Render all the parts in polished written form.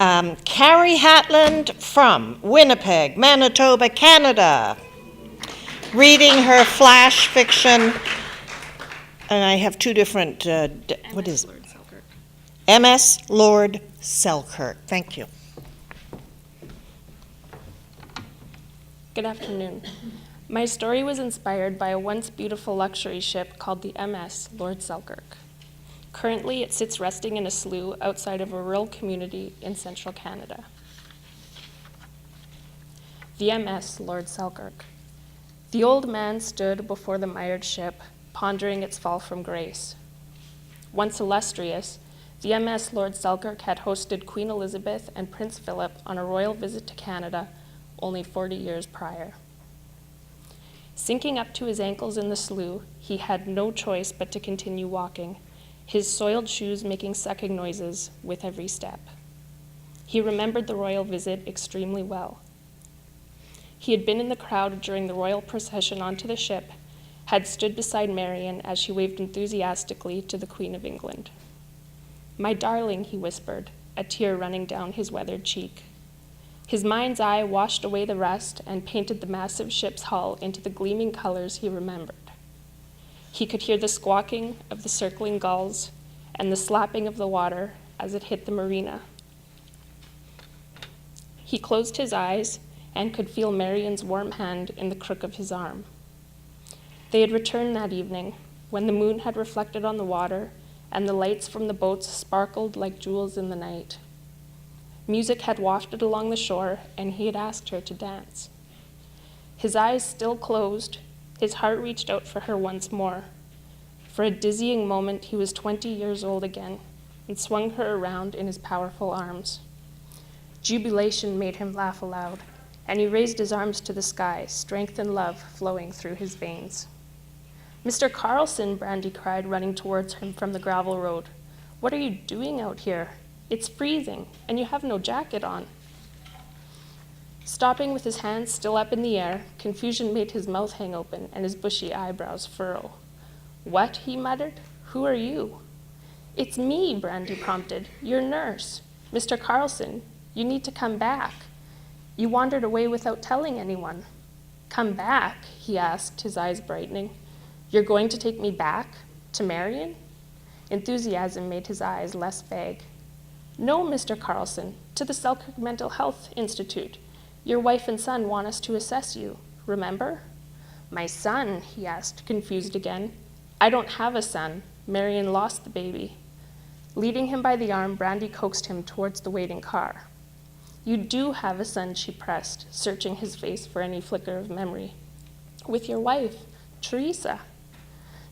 Carrie Hatland from Winnipeg, Manitoba, Canada, reading her flash fiction, and I have two different, what is it? MS Lord Selkirk. Thank you. Good afternoon. My story was inspired by a once beautiful luxury ship called the MS Lord Selkirk. Currently, it sits resting in a slough outside of a rural community in central Canada. The MS Lord Selkirk. The old man stood before the mired ship, pondering its fall from grace. Once illustrious, the MS Lord Selkirk had hosted Queen Elizabeth and Prince Philip on a royal visit to Canada only 40 years prior. Sinking up to his ankles in the slough, he had no choice but to continue walking, his soiled shoes making sucking noises with every step. He remembered the royal visit extremely well. He had been in the crowd during the royal procession onto the ship, had stood beside Marion as she waved enthusiastically to the Queen of England. "My darling," he whispered, a tear running down his weathered cheek. His mind's eye washed away the rust and painted the massive ship's hull into the gleaming colors he remembered. He could hear the squawking of the circling gulls and the slapping of the water as it hit the marina. He closed his eyes and could feel Marion's warm hand in the crook of his arm. They had returned that evening, when the moon had reflected on the water and the lights from the boats sparkled like jewels in the night. Music had wafted along the shore, and he had asked her to dance. His eyes still closed, his heart reached out for her once more. For a dizzying moment, he was 20 years old again and swung her around in his powerful arms. Jubilation made him laugh aloud, and he raised his arms to the sky, strength and love flowing through his veins. "Mr. Carlson," Brandy cried, running towards him from the gravel road. "What are you doing out here? It's freezing, and you have no jacket on." Stopping with his hands still up in the air, confusion made his mouth hang open and his bushy eyebrows furrow. "What?" he muttered. "Who are you?" "It's me," Brandy prompted, "your nurse. Mr. Carlson, you need to come back. You wandered away without telling anyone." "Come back?" he asked, his eyes brightening. "You're going to take me back? To Marion?" Enthusiasm made his eyes less vague. "No, Mr. Carlson, to the Selkirk Mental Health Institute. Your wife and son want us to assess you, remember?" "My son?" he asked, confused again. "I don't have a son. Marion lost the baby." Leading him by the arm, Brandy coaxed him towards the waiting car. "You do have a son," she pressed, searching his face for any flicker of memory. "With your wife, Teresa."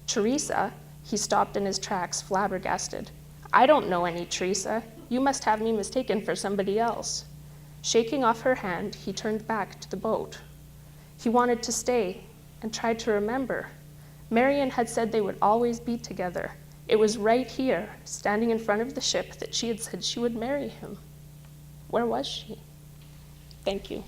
"Teresa?" He stopped in his tracks, flabbergasted. "I don't know any Teresa. You must have me mistaken for somebody else." Shaking off her hand, he turned back to the boat. He wanted to stay and tried to remember. Marion had said they would always be together. It was right here, standing in front of the ship, that she had said she would marry him. Where was she? Thank you.